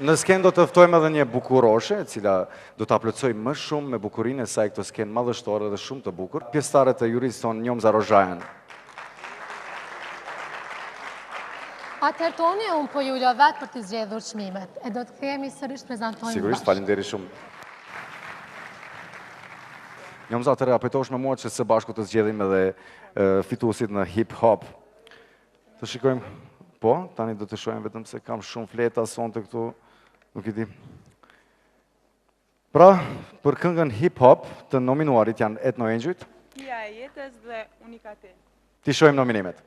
Në skenë do të ftojmë edhe një bukuroshe, e cila do të aplëcoj më shumë me bukurinë e saj këto skenë madhështore dhe shumë të bukur. Pjesëtarët e jurisë tonë Njomza Rozhajan. Atëherë Toni, unë po ju lo vetë për të zgjedhur çmimet. E do të kemi sërish prezantojmë Sigurisht, faleminderit shumë. Njomza, atëherë apetosh me mua që së bashku të zgjedhim edhe fituesit në hip-hop. Të shikojmë, po, tani do të shohim vetëm se kam shumë fleta sonte këtu, nuk i di. Pra, për këngën hip-hop të nominuarit janë Etno Engjujt. Hija e jetës dhe Unikate. Ti shohim nominimet.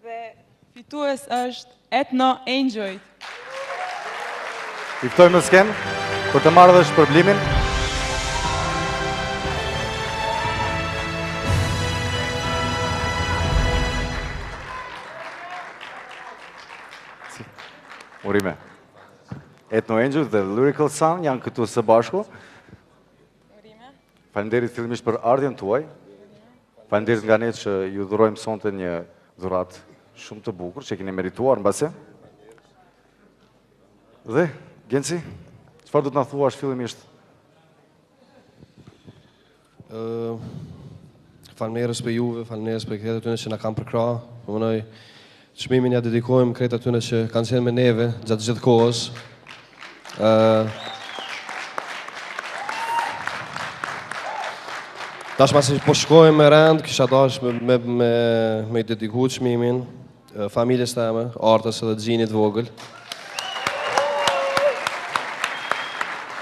Dhe fitues është Etno Engjujt. I ftojmë në skenë për të marrë dhe shpërblimin. Urime. Etno Engjujt dhe Lyrical Sun janë këtu së bashku. Urime. Faleminderit fillimisht për ardhjen tuaj. Faleminderit nga ne që ju dhurojmë sonte një dhuratë shumë të bukur, që keni merituar mbase. Dhe, Genci, çfarë do të na thuash fillimisht? Falënderës për juve, falënderës për këtë atyre që na kanë përkrah. Po mënoj çmimin ja dedikojmë këtë atyre që kanë qenë me neve gjatë gjithë kohës. Tashma se po shkojmë me rend, kisha dash me i dediku çmimin familjes teme, Artës edhe Xhinit vogël.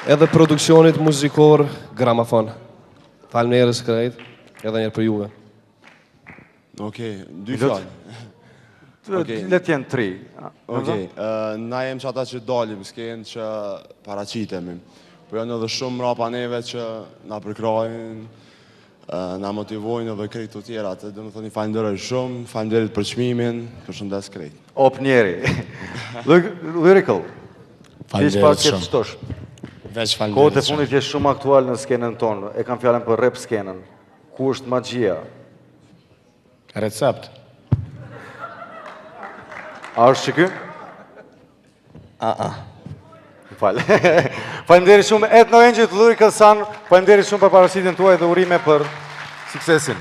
Edhe produksionit muzikor Gramafon. Falënderës krejt, edhe njerë për juve. Okej, dy fjallë. Let jenë 3. Okej, na jem që ata që dalim, s'kenë që paraqitemi. Po janë edhe shumë mrapa neve që na përkrajnë, na motivojnë edhe krejt të tjera. Dhe më thoni falenderoj shumë, falenderit për çmimin, përshëndes krejt. Op njeri. Lyrical. Falenderit shumë. Kohët e fundit je shumë aktual në skenën tonë. E kam fjallën për rap skenën. Ku është magjia? Recept. A është që ky? Falë. Faleminderit shumë Etno Engjujt, Lyrical Sun. Faleminderit shumë për paraqitjen tuaj dhe urime për suksesin.